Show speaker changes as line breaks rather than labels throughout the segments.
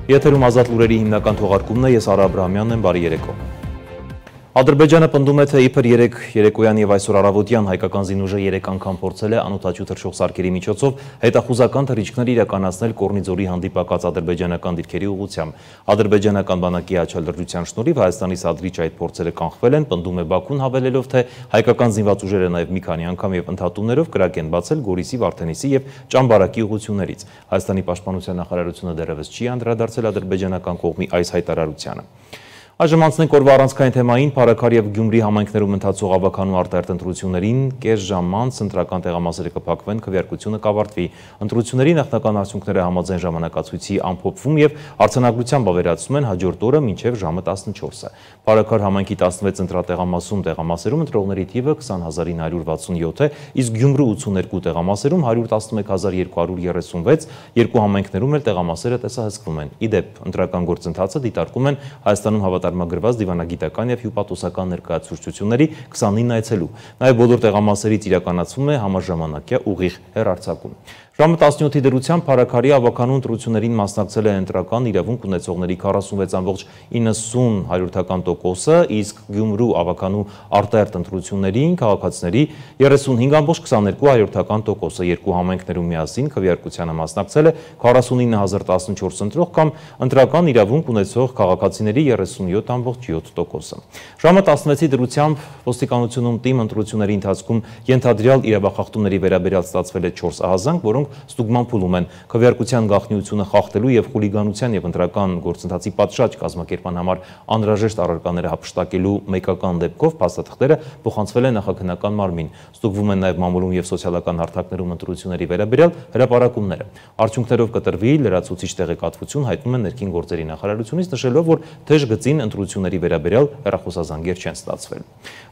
Եթերում ազատ լուրերի հիմնական թողարկումն է, ես Արա Աբրահամյանն եմ, բարի երեկո։ Ադրբեջանը պնդում է, թե իբր երեկոյան եւ այսօր առավոտյան հայկական զինուժը 3 անգամ փորձել է անօդաչու թռչող սարքերի միջոցով հետախուզական թռիչքներ իրականացնել Կորնիձորի հանդիպակաց ադրբեջանական դիրքերի ուղղությամբ։ Ադրբեջանական բանակի աչալրջության շնորհիվ Հայաստանի սադրիչ այդ փորձերը կանխվել են, պնդում է Բաքուն, հավելելով, թե հայկական զինված ուժերը նաեւ մի քանի անգամ եւ ընդհատումներով կրակ են բացել Գորիսի, Վարդենիսի եւ Ճամբարակի ուղղություններից։ Հայաստանի պաշտպանության նախարարությունը դեռևս չի անդրադարձել ադրբեջանական կողմի այս հայտարարությանը։ Այժմ անցնենք օրվա առանցքային թեմային, Փարաքար եւ Գյումրի համայնքներում ընթացող ավականու արտահերթ ընտրություններին կես ժամ անց ընտրական տեղամասերը կփակվեն, քվեարկությունը կավարտվի։ Ընտրությունների նախնական արդյունքները համաձայն ժամանակացույցի ամփոփվում եւ արձանագրությամբ ավերացում են հաջորդ օրը մինչեւ ժամը 14-ը։ Փարաքար համայնքի 16 ընտրատեղամասում տեղամասերում ընտրողների թիվը 20967 է, իսկ Գյումրու 82 տեղամասերում 111236, երկու համայնքներում էլ տեղամասերը տեսահսկվում են։ Իդեպ ընտրական գործընթացը դիտարկում են Հայաստանում հավատարմագրված դիվանագիտական եւ հյուպատոսական ներկայացուցչությունների 29 այցելու։ Նաեւ բոլոր տեղամասերից իրականացվում է համաժամանակյա ուղիղ հեռարձակում։ Ժամը 17-ի դրությամբ Փարաքարի ավականու ընտրություններին մասնակցել է ընտրական իրավունք ունեցողների 46,90%, իսկ Գյումրու ավականու արտահերթ ընտրություններին քաղաքացիների 35,22%, երկու համայնքներում միասին քվեարկությանը մասնակցել է 49014 ընտրող կամ ընտրական իրավունք ունեցող քաղաքացիների 37,7%։ Ժամը 16-ի դրությամբ ոստիկանությունում ՏԻՄ ընտրությունների ընթացքում ենթադրյալ իրավախախտումների վերաբերյալ ստացվել է 4 ահազանգ, որոնք ստուգման փուլում են։ Քվեարկության գաղտնիությունը խախտելու եւ խուլիգանության եւ ընտրական գործընթացի պատշաճ կազմակերպման համար անհրաժեշտ առարկաները հափշտակելու մեկական դեպքով փաստաթղթերը փոխանցվել են նախաքննական մարմին։ Ստուգվում են նաեւ մամուլում եւ սոցիալական հարթակներում ընտրությունների վերաբերյալ հրապարակումները։ Արդյունքներով կտրվի լրացուցիչ տեղեկատվություն, հայտնում են ներքին գործերի նախարարությունից, նշելով, որ թեժ գծին ընտրությունների վերաբերյալ հեռախոսազանգեր չեն ստացվել։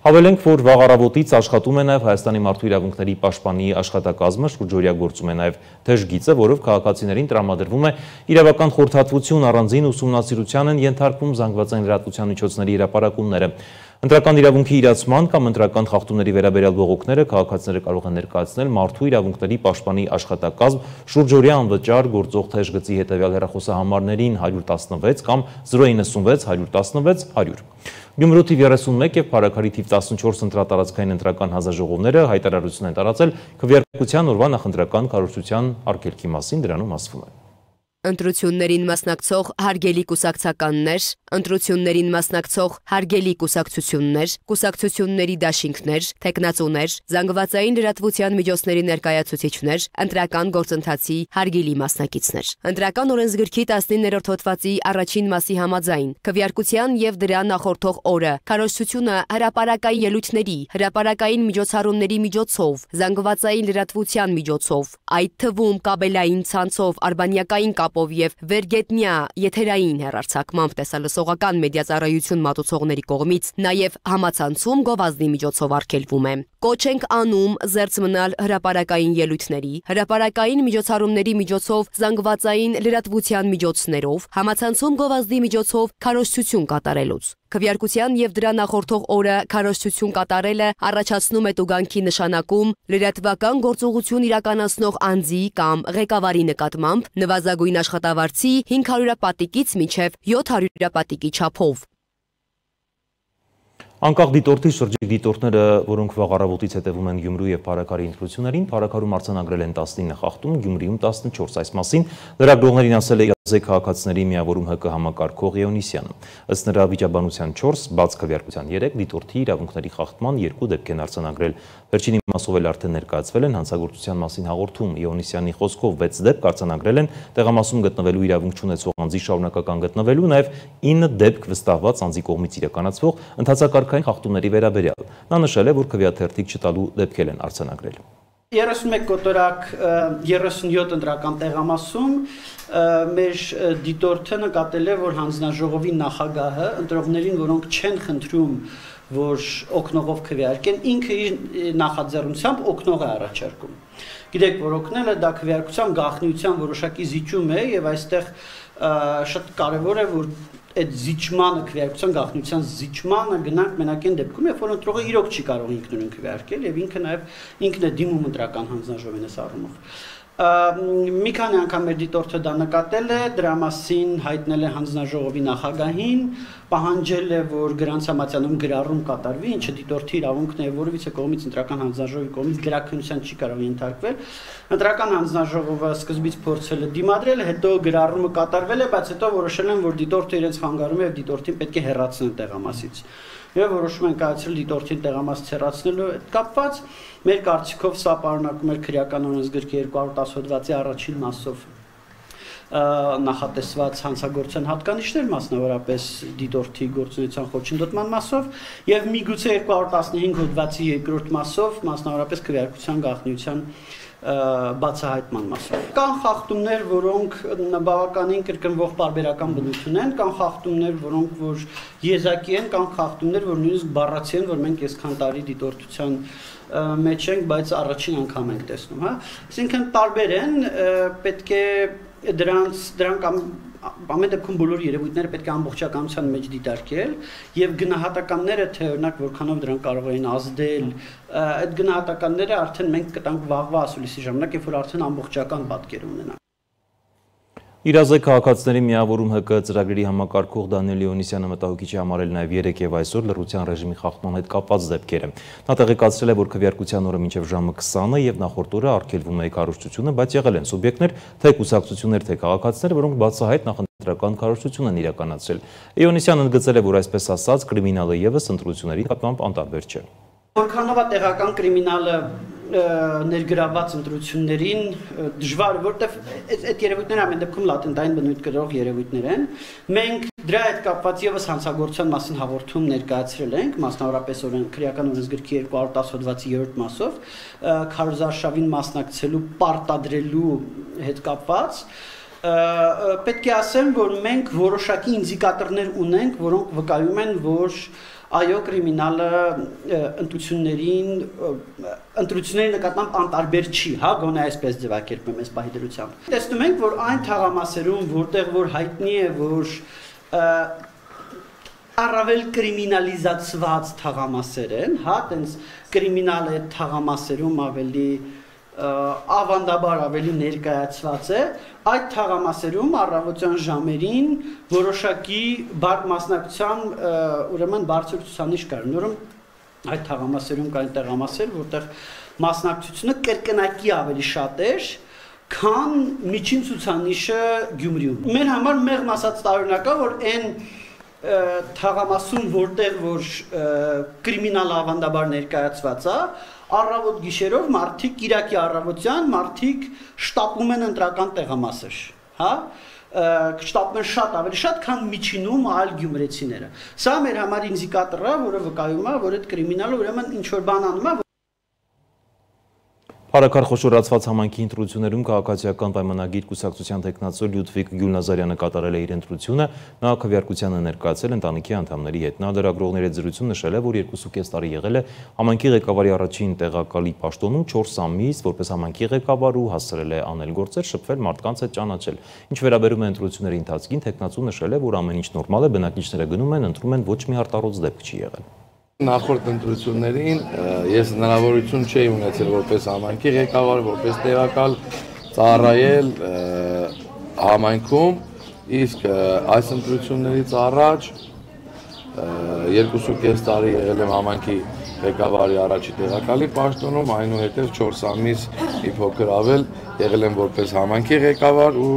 Հավելենք, որ վաղ առավոտից աշխատում է նաեւ Հայաստանի մարդու իրավունքների պաշտպանի աշխատակազմը, շուրջօրյա գործում է նաեւ թեժ գիծը, որով քաղաքացիներին տրամադրվում է իրավական խորհրդատվություն, առանձին ուսումնասիրության են ենթարկվում զանգվածային լրատվության միջոցների հրապարակումները։ Ընտրական իրավունքի իրացման կամ ընտրական խախտումների վերաբերյալ բողոքները քաղաքացիները կարող են ներկայացնել մարդու իրավունքների պաշտպանի աշխատակազմ շուրջօրյա անվճար գործող թեժ գծի հետևյալ հեռախոսահամարներին 116 կամ 096 116 100։ Գյումրու թիվ 31 եւ Փարաքարի թիվ 14 ընտրատարածքային ընտրական հանձնաժողովները հայտարարություն են տարածել քվեարկության օրվա նախընտրական կառուցության արգելքի մասին, դրանում ասվում է.
Ընտրություններին մասնակցող հարգելի կուսակցականներ, ընտրություններին մասնակցող հարգելի կուսակցություններ, կուսակցությունների դաշինքներ, թեկնածուներ, զանգվածային լրատվության միջոցների ներկայացուցիչներ, ընտրական գործընթացի հարգելի մասնակիցներ։ Ընտրական օրենսգրքի 19-րդ հոդվածի առաջին մասի համաձայն քվեարկության եւ դրան նախորդող օրը քարոզչությունը հրապարակային ելույթների, հրապարակային միջոցառումների միջոցով, զանգվածային լրատվության միջոցով, այդ թվում կաբելային ցանցով, արբանյակային կապով եւ վերգետնյա եթերային հեռարձակմամբ տեսալսողական մեդիածառայություն մատուցողների կողմից նաեւ համացանցում գովազդի միջոցով արգելվում է։ Կոչ ենք անում զերծ մնալ հրապարակային ելույթների, հրապարակային միջոցառումների միջոցով զանգվածային լրատվության միջոցներով, համացանցում գովազդի միջոցով քարոզչություն կատարելուց։ Քվեարկության եւ դրա նախորդող օրը քարոզչություն կատարելը առաջացնում է տուգանքի նշանակում լրատվական գործողություն իրականացնող անձի կամ ղեկավարի նկատմամբ նվազագույն աշխատավարձի 500 պատիկից մինչև 700 պատիկի չափով։
Անկախ դիտորդի շրջիկ դիտորդները, որոնք վաղ առավոտից հետևում են Գյումրու եւ Փարաքարի ընտրություններին, Փարաքարում արձանագրել են 19 խախտում, Գյումրիում 14, այս մասին լրագրողներին ասել է Ղազե քաղաքացիների միավորում ՀԿ համակարգող Եոնիսյանը։ Ըստ նրա վիճաբանության 4, բաց քվեարկության 3, դիտորդի իրավունքների խախտման 2 դեպք են արձանագրել։ Վերջին իմաստով էլ արդեն ներկայացվել են հանցագործության մասին հաղորդում։ Եոնիսյանի խոսքով 6 դեպք արձանագրել են տեղամասում գտնվելու իրավունք չունեցող անձի շարունակական գտնվելու, նաեւ 9 դեպք վստահված անձի կողմից իրականացվող ընդհանրակարգային խախտումների վերաբերյալ։ Նա նշել է, որ քվեաթերթիկ չտալու դեպքեր են արձանագրել։
31 կոտորակ 37 ընտրական տեղամասում մեր դիտորդը նկատել է, որ հանձնաժողովի նախագահը ընտրողներին, որոնք չեն խնդրում, որ օգնողով քվեարկեն, ինքը իր նախաձեռնությամբ օգնող է առաջարկում։ Գիտեք, որ օգնելը դա քվեարկության գաղտնիության որոշակի զիջում է եւ այստեղ շատ կարեւոր է, որ այդ զիջմանը, քվեարկության գաղտնիության զիջմանը գնանք մենակ այն դեպքում, երբ որ ընտրողը իրոք չի կարող ինքնուրույն քվեարկել եւ ինքը նաեւ ինքն է դիմում ընտրական հանձնաժողովին այս առումով։ Մի քանի անգամ մեր դիտորդը դա նկատել է, դրա մասին հայտնել է հանձնաժողովի նախագահին, պահանջել է, որ գրանցամատյանում գրառում կատարվի, ինչը դիտորդի իրավունքն է, որևիցե կողմից ընտրական հանձնաժողովի կողմից գրաքննության չի կարող ենթարկվել։ Ընտրական հանձնաժողովը սկզբից փորձել է դիմադրել, հետո գրառումը կատարվել է, բայց հետո որոշել են, որ դիտորդը իրենց խանգարում է եւ դիտորդին պետք է հեռացնել տեղամասից։ Եվ որոշում են կայացրել դիտորդին տեղամասից հեռացնելու հետ կապված, մեր կարծիքով սա պարունակում էր քրեական օրենսգրքի 210 հոդվածի առաջին մասով նախատեսված հանցագործության հատկանիշներ, մասնավորապես դիտորդի գործունեության խոչընդոտման մասով, եւ միգուցե 215 հոդվածի երկրորդ մասով, մասնավորապես քվեարկության գաղտնիության բացահայտման մասով։ Կան խախտումներ, որոնք բավականին կրկնվող պարբերական բնություն են, կան խախտումներ, որոնք որ եզակի են, կան խախտումներ, որ նույնիսկ բառացի են, որ մենք այսքան տարի դիտորդության մեջ ենք, բայց առաջին անգամ ենք տեսնում, հա։ Այսինքն տարբեր են, պետք է դրանք ամեն դեպքում բոլոր երևույթները պետք է ամբողջականության մեջ դիտարկել եւ գնահատականները թե օրինակ որքանով դրանք կարող են ազդել, այդ գնահատականները արդեն մենք կտանք վաղվա ասուլիսի ժամանակ, երբ որ արդեն ամբողջական պատկեր ունենանք։
Իրազեկ քաղաքացիների միավորում ՀԿ ծրագրերի համակարգող Դանիել Լեոնիսյանը մտահոգիչ է համարել նաև 3 եւ այսօր լռության ռեժիմի խախտման հետ կապված դեպքերը։ Նա տեղեկացրել է, որ քվեարկության օրը մինչև ժամը 20-ը եւ նախորդ օրը արգելվում է քարոզչությունը, բայց եղել են սուբյեկտներ, թե կուսակցություններ, թե քաղաքացիներ, որոնք բացահայտ նախընտրական քարոզչություն են իրականացրել։ Լեոնիսյանը ընդգծել է, որ այսպես ասած կրիմինալը եւս ընտրությունների նկատմամբ անտարբեր չէ։
Որքանով է տեղական կրիմինալը ներգրավված ընտրություններին դժվար, որտեվ այդ երևույթները ամեն դեպքում լատենտային բնույթ կրող երևույթներ են։ Մենք դրա հետ կապված եւս հանցագործության մասին հաղորդում ներկայացրել ենք, մասնավորապես քրեական օրենսգրքի 210 հոդվածի 3-րդ մասով, քարոզարշավին մասնակցելու պարտադրելու հետ կապված։ Պետք է ասեմ, որ մենք որոշակի ինդիկատորներ ունենք, որոնք վկայում են, որ այո, կրիմինալը ընտրությունների նկատմամբ անտարբեր չի, հա, գոնե այսպես ձևակերպեմ այս պահի դրությամբ։ Տեսնում ենք, որ այն թաղամասերում, որտեղ որ հայտնի է, որ առավել կրիմինալիզացված թաղամասեր են, հա, տենց կրիմինալ է թաղամասերում ավելի ավանդաբար ավելի ներկայացված է, այդ թաղամասերում առավոտյան ժամերին որոշակի մասնակցության ուրեմն բարձր ցուցանիշ կար։ Ուրեմն այդ թաղամասերում կային տեղամասեր, որտեղ մասնակցությունը կրկնակի ավելի շատ էր, քան միջին ցուցանիշը Գյումրիում։ Մեր համար մեղմ ասած տարօրինակ է, որ այն թաղամասում, որտեղ որ կրիմինալ ավանդաբար ներկայացված է, առավոտ գիշերով մարդիկ Կիրակի առավոտյան մարդիկ շտապում են ընտրական տեղամասեր, հա, շտապում են շատ ավելի շատ, քան միջինում այլ գյումրեցիները։ Սա մեր համար ինդիկատոր է, որը վկայում է, որ այդ կրիմինալը ուրեմն ինչ որ բան անում է։
Փառաքար խոշորացված համայնքի ընտրություններում քաղաքացիական պայմանագիր կուսակցության տեխնացու Լյուդվիգ Գյուլնազարյանը կատարել է իր ընտրությունը, նա քվեարկությանը ներկայացել ընտանիքի անդամների հետ։ Նա լրագրողների հետ զրույցում նշել է, որ 2.5 տարի եղել է համայնքի ղեկավարի առաջին տեղակալի պաշտոնում 4 ամիս, որպես համայնքի ղեկավար ու հասցրել է անել գործեր, շփվել մարդկանց հետ ճանաչել։ Ինչ վերաբերում է ընտրությունների ընթացքին, տեխնացուն նշել է, որ ամեն ինչ նորմալ է, բնակիչները գնում են, ընտրում են, ոչ մի արտարոց դեպք չի եղել։
Նախորդ ընտրություններին ես հնարավորություն չէի ունեցել որպես համայնքի ղեկավար, որպես տեղակալ ծառայել համայնքում, իսկ այս ընտրություններից առաջ 2.5 տարի եղել եմ համայնքի ղեկավարի առաջի տեղակալի պաշտոնում, այնուհետև 4 ամիս մի փոքր ավել եղել եմ որպես համայնքի ղեկավար ու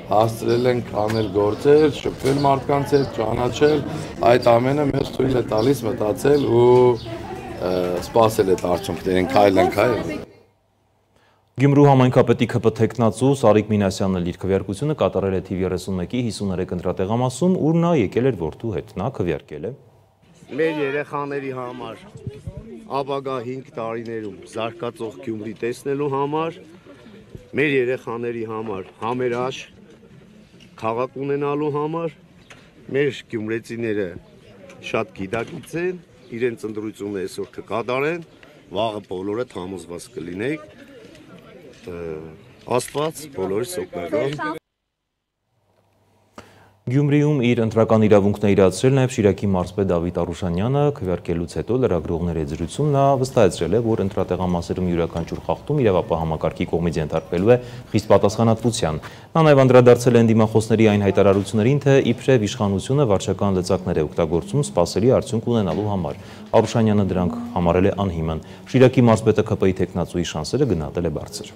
հասցրել ենք անել գործեր, շփվել մարդկանց հետ, ճանաչել, այդ ամենը մեզ թույլ է տալիս մտածել ու սպասել այդ արդյունքներին, քայլ են քայլ։
Գյումրու համայնքապետի ԿՊ տեխնացու Սարիկ Մինասյանն իր քվեարկությունը կատարել է թիվ 31-ի 53 ընտրատեղամասում, ուր նա եկել էր որդու հետ, նա քվեարկել է
մեր երեխաների համար ապագա 5 տարիներում զարգացող Գյումրի տեսնելու համար, մեր երեխաների համար համերաշխ քաղաք ունենալու համար, մեր գյումրեցիները շատ գիտակից են, իրենց ընտրությունը այսօր կկատարեն, վաղը բոլորը համոզված կլինեք, Աստված բոլորիս օգնական։
Գյումրիում իր ընտրական իրավունքն է իրացրել նաև Շիրակի մարզպետ Դավիթ Արուշանյանը, քվեարկելուց հետո լրագրողների հետ զրույցում նա վստահեցրել է, որ ընտրատեղամասերում յուրաքանչյուր խախտում իրավապահամակարգի կողմից ենթարկվելու է խիստ պատասխանատվության։ Նա նաև անդրադարձել է ընդդիմախոսների այն հայտարարություններին, թե իբրև իշխանությունը վարչական լծակներ է օգտագործում սպասելի արդյունք ունենալու համար։ Արուշանյանը դրանք համարել է անհիմն։ Շիրակի մարզպետը ԿՊ-ի թեկնածուի շանսերը գնահատել է բարձր։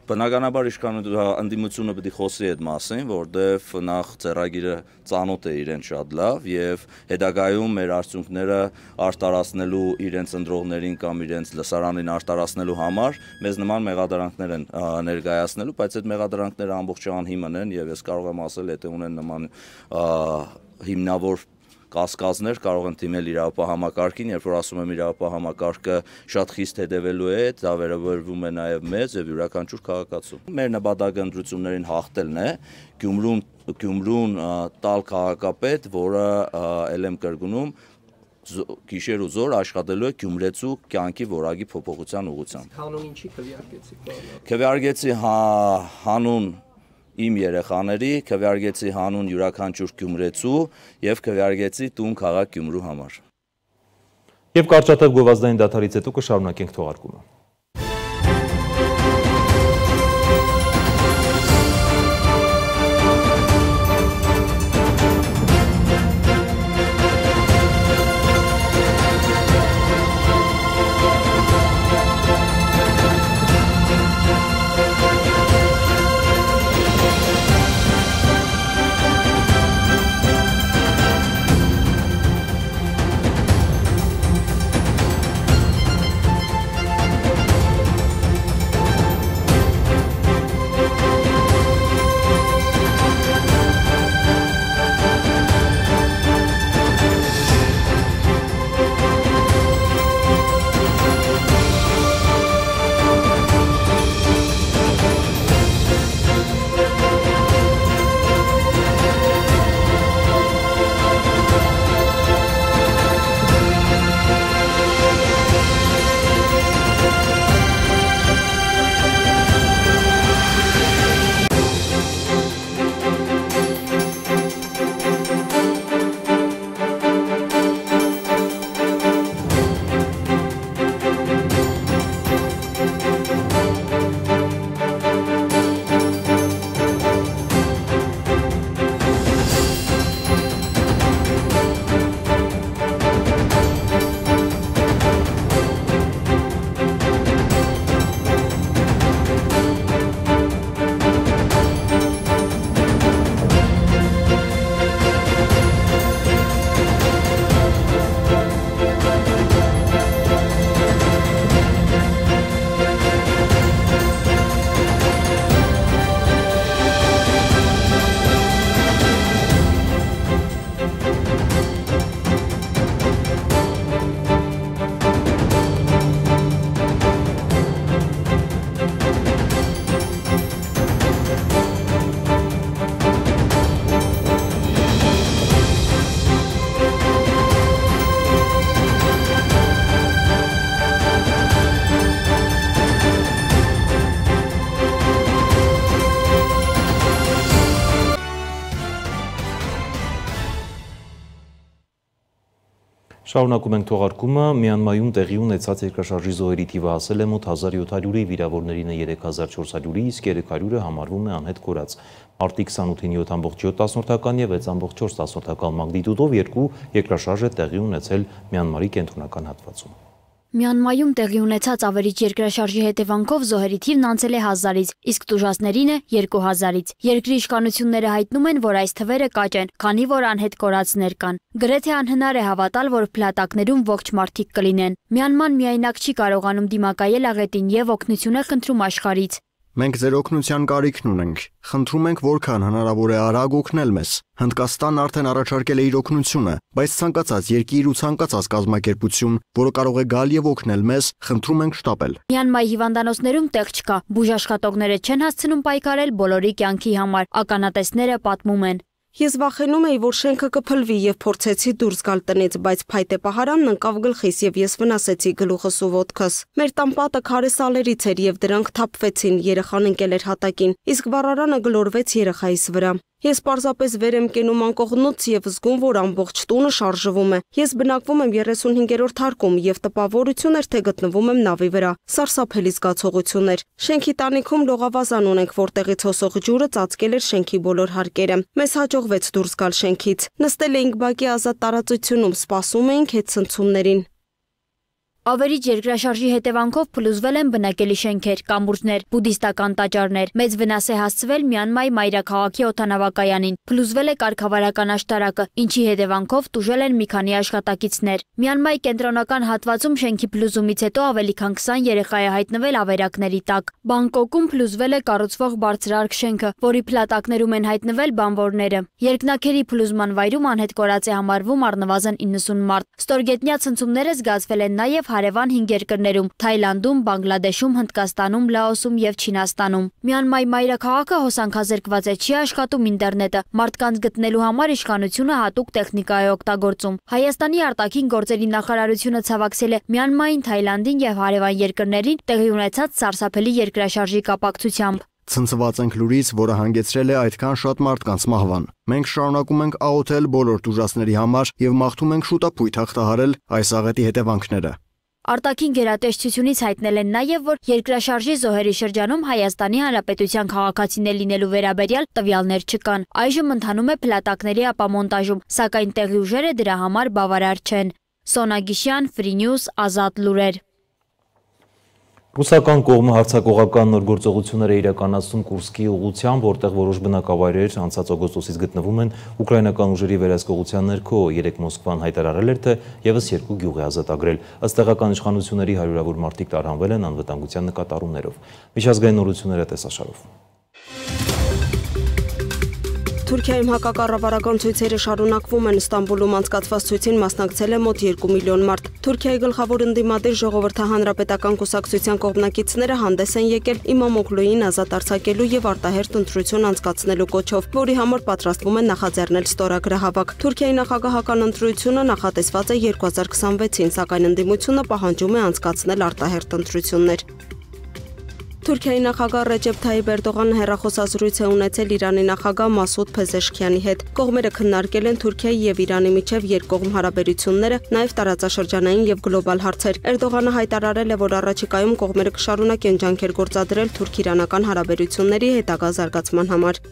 Բնականաբար ընդդիմությունը պետք է խոսի այդ մասին, որտեղ նախ ծրագիրը ծանոթ է իրեն շատ լավ եւ հետագայում մեր արդյունքները արտարացնելու իրենց ընտրողներին կամ իրենց լսարանին արտարացնելու համար մեզ նման մեղադրանքներ են ներկայացնելու, բայց այդ մեղադրանքները ամբողջ անհիմն են եւ ես կարող եմ ասել, եթե ունեն նման հիմնավոր կասկածներ կարող են դիմել իրավապահամակարգին, երբ որ ասում եմ իրավապահամակարգը շատ խիստ հետևելու է, դա վերաբերվում է նաև մեզ եւ յուրաքանչյուր քաղաքացու։ Մեր նպատակը ընտրություններին հաղթելն է, Գյումրուն տալ քաղաքապետ, որը ել եմ կրկնում գիշեր ու զոր աշխատելու է գյումրեցու կյանքի որակի փոփոխության ուղղությամբ։
Հանուն ինչի քվեարկեցիք։
Քվեարկեցի հանուն իմ երեխաների, քվեարկեցի հանուն յուրաքանչյուր գյումրեցու եւ քվեարկեցի տուն քաղաք Գյումրու համար։
Եվ կարճատև գովազդային դադարից հետո կշարունակենք թողարկումը։ Շարունակում ենք թողարկումը, Մյանմայում տեղի ունեցած երկրաշարժի զոհերի թիվը հասել է մոտ 1700-ի, վիրավորներինը 3400-ի, իսկ 300-ը համարվում է անհետ կորած։ Մարտի 28-ին 7.7 եւ 6.4 մագնիտուդով երկու երկրաշարժ է տեղի ունեցել Մյանմարի կենտրոնական հատվածում։
Մյանմայում տեղի ունեցած ավերիչ երկրաշարժի հետևանքով զոհերի թիվն անցել է 1000-ից, իսկ տուժածներինը 2000-ից։ Երկրի իշխանությունները հայտնում են, որ այս թվերը կաճ են, քանի որ անհետ կորածներ կան։ Գրեթե անհնար է հավատալ, որ փլատակներում ողջ մարդիկ կլինեն։ Մյանման միայնակ չի կարողանում դիմակայել աղետին եւ օգնություն է խնդրում աշխարհից։
Մենք ձեր օգնության կարիքն ունենք։ Խնդրում ենք որքան հնարավոր է արագ օգնել մեզ։ Հնդկաստանն արդեն առաջարկել է իր օգնությունը, բայց ցանկացած երկիր ու ցանկացած կազմակերպություն, որը կարող է գալ եւ օգնել մեզ, խնդրում ենք շտապել։
Մյանմայի հիվանդանոցներում տեղ չկա։ Բուժաշխատողները չեն հասցնում պայքարել բոլորի կյանքի համար։ Ականատեսները պատմում են։
Ես վախենում էի, որ շենքը կփլվի եւ փորձեցի դուրս գալ տնից, բայց փայտե պահարանն ընկավ գլխիս եւ ես վնասեցի գլուխս ու ոտքս։ Մեր տան պատը քարե սալերից էր եւ դրանք թափվեցին, երեխան ընկել էր հատակին, իսկ վառարանը գլորվեց երեխայիս վրա։ Ես պարզապես վեր եմ կենում անկողնուց եւ զգում, որ ամբողջ տունը շարժվում է։ Ես բնակվում եմ 35-րդ հարկում եւ տպավորություն էր, թե գտնվում եմ նավի վրա։ Սարսափելի զգացողություն էր։ Շենքի տանիքում լողավազան ունենք, որտեղից հոսող ջուրը ծածկել էր շենքի բոլոր հարկերը։ Մեզ հաջողվեց դուրս գալ շենքից։ Նստել էինք բակի ազատ տարածությունում, սպասում էինք հետցնցումներին։
Ավերիչ երկրաշարժի հետևանքով փլուզվել են բնակելի շենքեր, կամուրջներ, բուդդիստական տաճարներ։ Մեծ վնաս է հասցվել Մյանմայի մայրաքաղաքի օդանավակայանին։ Փլուզվել է կարգավարական աշտարակը, ինչի հետևանքով տուժել են մի քանի աշխատակիցներ։ Մյանմայի կենտրոնական հատվածում շենքի փլուզումից հետո ավելի քան 20 երեխա է հայտնվել ավերակների տակ։ Բանգկոկում փլուզվել է կառուցվող բարձրարկ շենքը, որի փլատակներում են հայտնվել բանվորները։ Երկնաքերի փլուզման վայրում անհետ կորած է համարվում առնվազն 90 մարդ։ Ստորգետնյա ցնցումները զգացվել են նաև հարևան 5 երկրներում՝ Թայլանդում, Բանգլադեշում, Հնդկաստանում, Լաոսում եւ Չինաստանում։ Մյանմայի մայրաքաղաքը հոսանքազրկված է, չի աշխատում ինտերնետը։ Մարդկանց գտնելու համար իշխանությունը հատուկ տեխնիկա է օգտագործում։ Հայաստանի արտաքին գործերի նախարարությունը ցավակցել է Մյանմային, Թայլանդին եւ հարևան երկրներին տեղի ունեցած սարսափելի երկրաշարժի կապակցությամբ։
Ցնցված ենք լուրից, որը հանգեցրել է այդքան շատ մարդկանց մահվան։ Մենք շարունակում ենք աղոթել բոլոր տուժածների համար եւ մաղթում ենք շուտապույտ հաղթահարել այս աղետի հետևանքները։
Արտաքին գերատեսչությունից հայտնել են նաև, որ երկրաշարժի զոհերի շրջանում Հայաստանի Հանրապետության քաղաքացիներ լինելու վերաբերյալ տվյալներ չկան։ Այժմ ընթանում է փլատակների ապամոնտաժում, սակայն տեղի ուժերը դրա համար բավարար չեն։ Սոնա Գիշյան, Free News, Ազատ լուրեր։
Ռուսական կողմը հարձակողական նոր գործողություններ է իրականացնում Կուրսկի ուղղությամբ, որտեղ որոշ բնակավայրեր անցած օգոստոսից գտնվում են ուկրաինական ուժերի վերահսկողության ներքո։ Երեկ Մոսկվան հայտարարել էր, թե եւս 2 գյուղ է ազատագրել։ Ըստ տեղական իշխանությունների հարյուրավոր մարդիկ տարհանվել են անվտանգության նկատառումներով։ Միջազգային նորությունները տեսաշարով։
Թուրքիայում հակակառավարական ցույցերը շարունակվում են։ Ստամբուլում անցկացված ցույցին մասնակցել է մոտ 2 միլիոն մարդ։ Թուրքիայի գլխավոր ընդդիմադիր ժողովրդահանրապետական կուսակցության կողմնակիցները հանդես են եկել Իմամօղլուին ազատ արձակելու եւ արտահերթ ընտրություն անցկացնելու կոչով, որի համար պատրաստվում են նախաձեռնել ստորագրահավաք։ Թուրքիայի նախագահական ընտրությունը նախատեսված է 2026-ին, սակայն ընդդիմությունը պահանջում է անցկացնել արտահերթ ընտրություններ։ Թուրքիայի նախագահ Ռեջեփ Թայիպ Էրդողանը հեռախոսազրույց է ունեցել Իրանի նախագահ Մասուդ Փեզեշքյանի հետ։ Կողմերը քննարկել են Թուրքիայի եւ Իրանի միջև երկկողմ հարաբերությունները, նաեւ տարածաշրջանային եւ գլոբալ հարցեր։ Էրդողանը հայտարարել է, որ առաջիկայում կողմերը կշարունակեն ջանքեր գործադրել թուրք-իրանական հարաբերությունների հետագա զարգացման համար։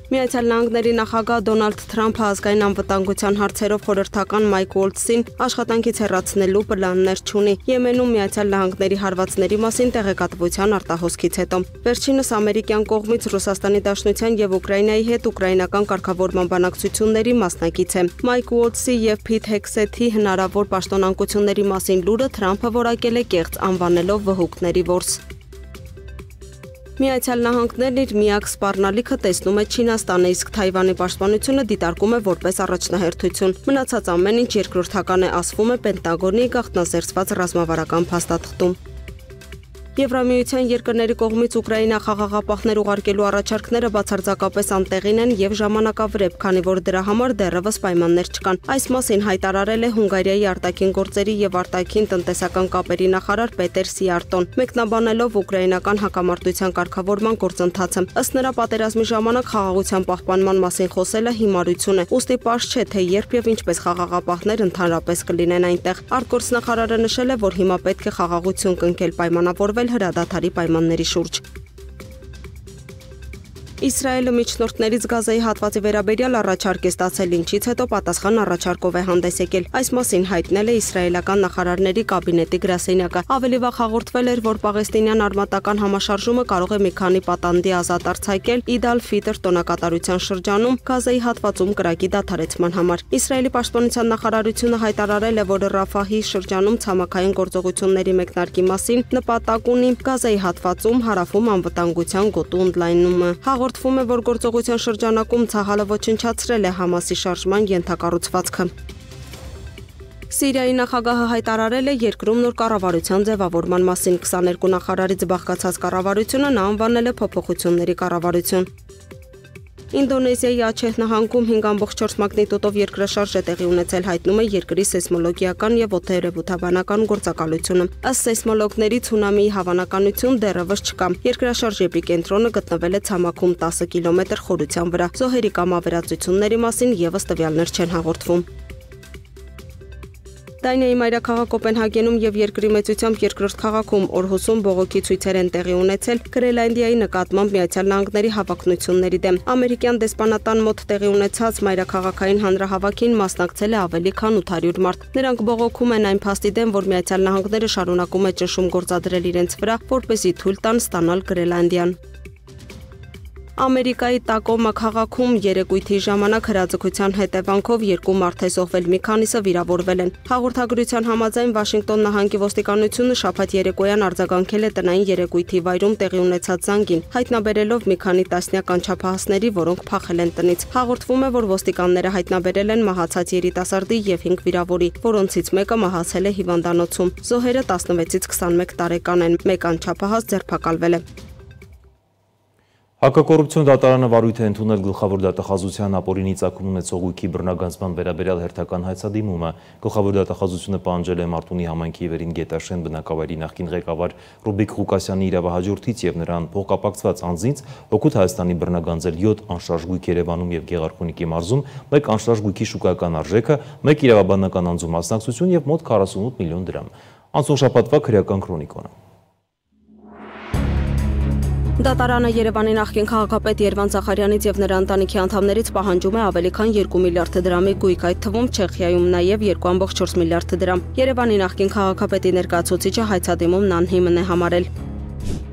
Միացյալ Նահանգների նախագահ Դոնալդ Թրամփը ազգային անվտանգության հարցերով խորհրդական Մայք Ուոլթսին աշխատանքից հեռացնելու պլաններ չունի։ Եմենում Միացյալ Նահանգների հարվածների մասին տեղեկատվության արտահոսքից հետո վերջինս ամերիկյան կողմից Ռուսաստանի Դաշնության եւ Ուկրաինայի հետ ուկրաինական կարգավորման բանակցությունների մասնակից է։ Մայք Ուոլթսի եւ Փիթ Հեքսեթի հնարավոր պաշտոնանկությունների մասին լուրը Թրամփը որակել է կեղծ, անվանելով վհուկների որս։ Միացյալ Նահանգներն իր միակ սպառնալիքը տեսնում է Չինաստանը, իսկ Թայվանի պաշտպանությունը դիտարկում է որպես առաջնահերթություն։ Մնացած ամեն ինչ երկրորդական է, ասվում է Պենտագոնի գաղտնազերծված ռազմավարական փաստաթղթում։ Եվրամիության երկրների կողմից Ուկրաինա խաղաղապահներ ուղարկելու առաջարկները բացարձակապես անտեղին են եւ ժամանակավրեպ, քանի որ դրա համար դեռևս պայմաններ չկան։ Այս մասին հայտարարել է Հունգարիայի արտաքին գործերի եւ արտաքին տնտեսական կապերի նախարար Պետեր Սիարտոն, մեկնաբանելով ուկրաինական հակամարտության կարգավորման գործընթացը։ Ըստ նրա, պատերազմի ժամանակ խաղաղության պահպանման մասին խոսելը հիմարություն է։ Ուստի պարզ չէ, թե երբ եւ ինչպես խաղաղապահներ ընդհանրապես կլինեն այնտեղ։ Արտգործնախարարը նշել է, որ հիմա պետք է խաղաղություն կնքել, պայմանավորվել հրադադարի պայմանների շուրջ։ Իսրայելը միջնորդներից Գազայի հատվածի վերաբերյալ առաջարկ է ստացել, ինչից հետո պատասխան առաջարկով է հանդես եկել։ Այս մասին հայտնել է իսրայելական նախարարների կաբինետի գրասենյակը։ Ավելի վաղ հաղորդվել էր, որ պաղեստինյան արմատական համաշարժումը կարող է մի քանի պատանդի ազատ արձակել Իդ ալ-Ֆիտր տոնակատարության շրջանում Գազայի հատվածում կրակի դադարեցման համար։ Իսրայելի պաշտպանության նախարարությունը հայտարարել է, որ Ռաֆահի շրջանում ցամաքային գործողությունների մեկնարկի մասին նպատակ ունի Գազայի հատվածում հարավում անվտանգության գոտու ընդլայնումը։ Հաղորդվում է, որ գործողության շրջանակում Ցահալը ոչնչացրել է Համասի շարժման ենթակառուցվածքը։ Սիրիայի նախագահը հայտարարել է երկրում նոր կառավարության ձևավորման մասին։ 22 նախարարից բաղկացած կառավարությունը նա անվանել է փոփոխությունների կառավարություն։ Ինդոնեզիայի Աչեհ նահանգում 5.4 մագնիտուդով երկրաշարժ է տեղի ունեցել, հայտնում է երկրի սեյսմոլոգիական եւ օդերևութաբանական գործակալությունը։ Ըստ սեյսմոլոգների ցունամիի հավանականություն դեռևս չկա։ Երկրաշարժի էպիկենտրոնը գտնվել է ցամաքում 10 կիլոմետր խորության վրա։ Զոհերի կամ ավերածությունների մասին եւս տվյալներ չեն հաղորդվում։ Դանիայի մայրաքաղաք Կոպենհագենում եւ երկրի մեծությամբ երկրորդ քաղաքում օրհոսում բողոքի ցույցեր են տեղի ունեցել Գրենլանդիայի նկատմամբ Միացյալ Նահանգների հավակնությունների դեմ։ Ամերիկյան դեսպանատան մոտ տեղի ունեցած մայրաքաղաքային հանրահավաքին մասնակցել է ավելի քան 800 մարդ։ Նրանք բողոքում են այն փաստի դեմ, որ Միացյալ Նահանգները շարունակում է ճնշում գործադրել իրենց վրա, որպեսզի թույլ տան ստանալ Գրենլանդիան։ Ամերիկայի Տակոմա քաղաքում երեկույթի ժամանակ հրաձգության հետևանքով 2 մարդ է զոհվել, մի քանիսը վիրավորվել են։ Հաղորդագրության համաձայն Վաշինգտոն նահանգի ոստիկանությունը շաբաթ երեկոյան արձագանքել է տնային երեկույթի վայրում տեղի ունեցած զանգին, հայտնաբերելով մի քանի տասնյակ անչափահասների, որոնք փախել են տնից։ Հաղորդվում է, որ ոստիկանները հայտնաբերել են մահացած երիտասարդի եւ 5 վիրավորի, որոնցից մեկը մահացել է հիվանդանոցում։ Զոհերը 16-ից 21 տարեկան են, մեկ անչափահաս ձերբակալվել է։
Հակակոռուպցիոն դատարանը վարույթ է ընդունել գլխավոր դատախազության ապօրինի ծագում ունեցող ույքի բռնագանձման վերաբերյալ հերթական հայցադիմումը։ Գլխավոր դատախազությունը պահանջել է Մարտունի համայնքի Վերին Գետաշեն բնակավայրի նախկին ղեկավար Ռուբիկ Ղուկասյանի իրավահաջորդից եւ նրան փոխկապակցված անձից օգուտ Հայաստանի բռնագանձել 7 անշարժ գույք Երևանում եւ Գեղարքունիքի մարզում, 1 անշարժ գույքի շուկայական արժեքը, 1 իրավաբանական անձու մասնակցություն եւ մոտ 48 միլիոն դրամ։ Անցյալ շաբաթվա քրեական քրոնիկոն։
Դատարանը Երևանի նախկին քաղաքապետ Երվան Զախարյանից եւ նրա ընտանիքի անդամներից պահանջում է ավելի քան 2 միլիարդ դրամի գույք, այդ թվում Չեխիայում նաեւ 2.4 միլիարդ դրամ։ Երևանի նախկին քաղաքապետի ներկայացուցիչը հայցադիմումն անհիմն է համարել։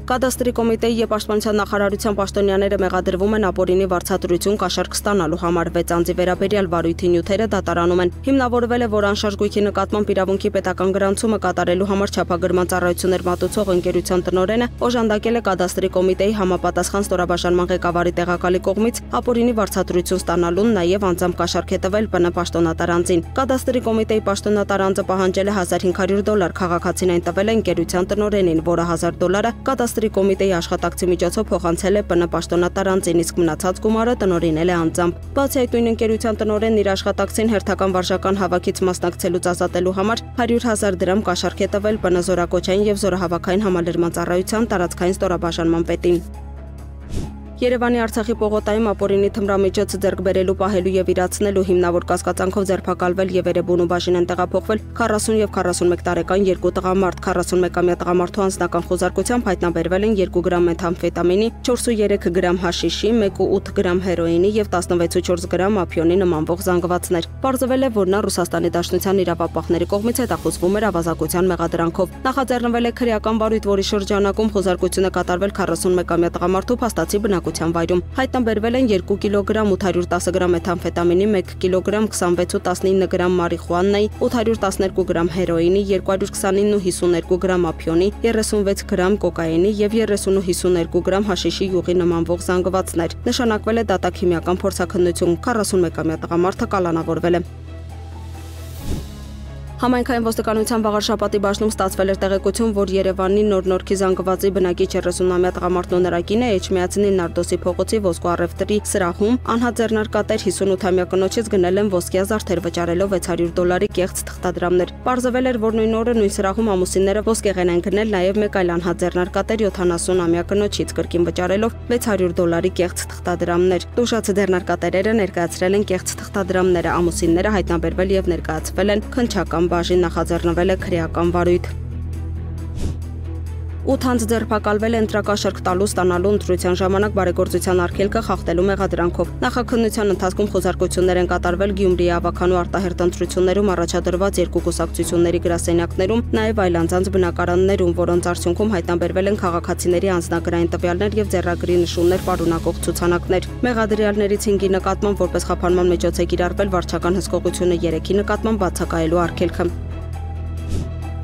Կադաստրի կոմիտեի եւ պաշտպանության նախարարության պաշտոնյաները մեղադրվում են ապօրինի վարձատրություն կաշառք ստանալու համար 6 անձի վերաբերյալ վարույթի նյութերը դատարանում են։ Հիմնավորվել է, որ անշարժ գույքի նկատմամբ իրավունքի պետական գրանցումը կատարելու համար չափագրման ծառայություններ մատուցող ընկերության տնօրենը օժանդակել է կադաստրի կոմիտեի համապատասխան ստորաբաժանման ղեկավարի տեղակալի կողմից ապօրինի վարձատրություն ստանալուն նաեւ անձամբ կաշառք է տվել ՊՆ պաշտոնատար անձին։ Կադաստրի կոմիտեի պաշտոնատար անձը պահանջել է $1500, քաղաքացին այն տվել է ընկերության տնօրենին, որը $1000 կադաստրի կոմիտեի աշխատակցի միջոցով փոխանցել է ՊՆ պաշտոնատար անձին, իսկ մնացած գումարը տնօրինել է անձամբ։ Բացի այդ, նույն ընկերության տնօրենն իր աշխատակցին հերթական վարժական հավաքից մասնակցելուց ազատելու համար 100,000 դրամ կաշառք է տվել ՊՆ զորակոչային եւ զորահավաքային համալրման ծառայության տարածքային ստորաբաժանման պետին։ Երևանի Արցախի պողոտայում ապօրինի թմրամիջոց ձեռք բերելու, պահելու եւ իրացնելու հիմնավոր կասկածանքով ձերբակալվել եւ Երևանու բաժին են տեղափոխվել 40 եւ 41 տարեկան երկու տղամարդ, 41-ամյա տղամարդու անձնական խոզարկությամբ հայտնաբերվել են 2 գրամ մեթամֆետամինի, 4.3 գրամ հաշիշի, 1.8 գրամ հերոինի եւ 16.4 գրամ ափիոնի նմանվող զանգվածներ։ Պարզվել է, որ նա Ռուսաստանի Դաշնության իրավապահների կողմից հետախուզվում էր ավազակության մեղադրանքով։ Նախաձեռնվել է քրեական վարույթ, որի շրջանակում խոզարկությունը կատարվել 41-ամյա տղամարդու փաստացի բնակության վայրում։ Հայտնաբերվել են 2 կիլոգրամ 810 գրամ մեթամֆետամինի, 1 կիլոգրամ 26.19 գրամ մարիխուանայի, 812 գրամ հերոինի, 229 ու 52 գրամ ափիոնի, 36 գրամ կոկաինի եւ 30 ու 52 գրամ հաշիշի յուղի նմանվող զանգվածներ։ Նշանակվել է դատաքիմիական փորձաքննություն, 41-ամյա տղամարդը կալանավորվել է։ Համայնքային ոստիկանության վաղարշաբաթի բաժնում ստացվել էր տեղեկություն, որ Երևանի Նոր-Նորքի զանգվածի բնակիչ 30-ամյա տղամարդն ու նրա կինը Էջմիածնի Նարդոսի փողոցի ոսկու առևտրի սրահում անհատ ձեռնարկատեր 58-ամյա կնոջից գնել են ոսկյա զարդեր վճարելով $600 կեղծ թղթադրամներ։ Պարզվել էր, որ նույն օրը նույն սրահում ամուսինները ոսկեղեն են գնել նաև մեկ այլ անհատ ձեռնարկատեր 70-ամյա կնոջից կրկին վճարելով $600 կեղծ թղթադրամներ։ Տուժած ձեռնարկատերերը ներկայացրել են կեղծ թղթադրամները, ամուսինները հայտնաբերվել եւ ներկայացվել են քննչական բաժին, նախաձեռնվել է քրեական վարույթ։ 8 անձ ձերբակալվել է ընտրակաշառք տալու ստանալու ընտրության ժամանակ բարեգործության արգելքը խախտելու մեղադրանքով։ Նախաքննության ընթացքում խոզարկություններ են կատարվել Գյումրիի ավականու արտահերտ ընտրություններում առաջադրված 2 կուսակցությունների գրասենյակներում, նաև այլ անձանց բնակարաններում, որոնց արդյունքում հայտնաբերվել են քաղաքացիների անձնագրային տվյալներ եւ ձեռագրի նշումներ պարունակող ցուցանակներ։ Մեղադրյալներից 5-ի նկատմամբ որպես խափանման միջոց է կիրառվել վարչական հսկողությունը, 3-ի նկատմամբ բացակայելու արգելքը։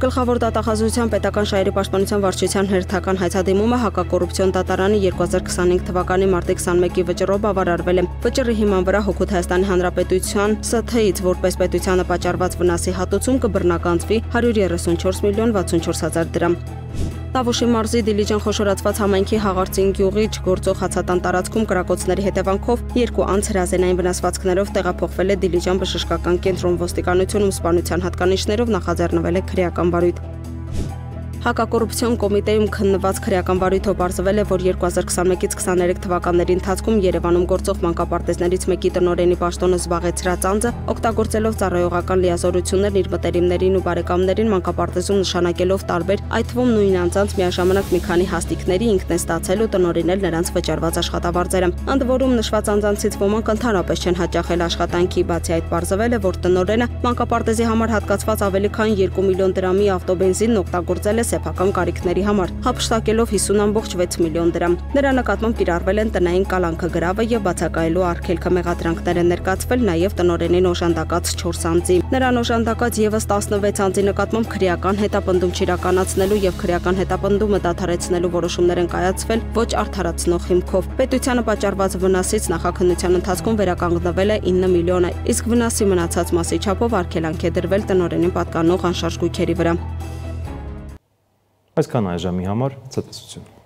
Գլխավոր դատախազության պետական շահերի պաշտպանության վարչության հերթական հայցադիմումը հակակոռուպցիոն դատարանի 2025 թվականի մարտի 21-ի վճռով բավարարվել է։ Վճռի հիման վրա Հօգուտ Հայաստանի Հանրապետության ՍԹ-ից որպես պետությանը պատճառված վնասի հատուցում կբռնագանձվի 134 միլիոն 64 հազար դրամ։ Տավուշի մարզի Դիլիջան խոշորացված համայնքի Հաղարծին գյուղի չգործող հացատան տարածքում կրակոցների հետևանքով 2 անձ հրազենային վնասվածքներով տեղափոխվել է Դիլիջան բժշկական կենտրոն, ոստիկանությունում սպանության հատկանիշներով նախաձեռնվել է քրեական վարույթ։ Հակակոռուպցիոն կոմիտեում քննված քրեական վարույթով պարզվել է, որ 2021-ից 23 թվականների ընթացքում Երևանում գործող մանկապարտեզներից մեկի տնօրենի պաշտոնը զբաղեցրած անձը, օգտագործելով ծառայողական լիազորություններն իր մտերիմներին ու բարեկամներին մանկապարտեզում նշանակելով տարբեր, այդ թվում նույն անձանց միաժամանակ մի քանի հաստիկների ինքն է ստացել ու տնօրինել նրանց վճարված աշխատավարձերը։ Ընդ որում նշված անձանցից ոմանք ընդհանրապես չեն հաճախել աշխատանքի, բացի այդ պարզվել է, որ տնօրենը մանկապարտեզի համար հատկացված ավելի քան 2 միլիոն դրամի ավտոբենզին օգտագործել է սեփական կարիքների համար, հափշտակելով 50.6 միլիոն դրամ։ Նրա նկատմամբ կիրառվել են տնային կալանքը գրավը եւ բացակայելու արգելքը մեղադրանքներ են ներկայացվել նաեւ տնօրենին օժանդակած 4 անձի։ Նրան օժանդակած եւս 16 անձի նկատմամբ քրեական հետապնդում չիրականացնելու եւ քրեական հետապնդումը դադարեցնելու որոշումներ են կայացվել ոչ արդարացնող հիմքով։ Պետությանը պատճառված վնասից նախաքննության ընթացքում վերականգնվել է 9 միլիոնը, իսկ վնասի մնացած մասի չափով արգելանք է դրվել տնօրենին պատկանող անշարժ գույքերի վրա։
Այսքան այժմի համար ցտեսություն։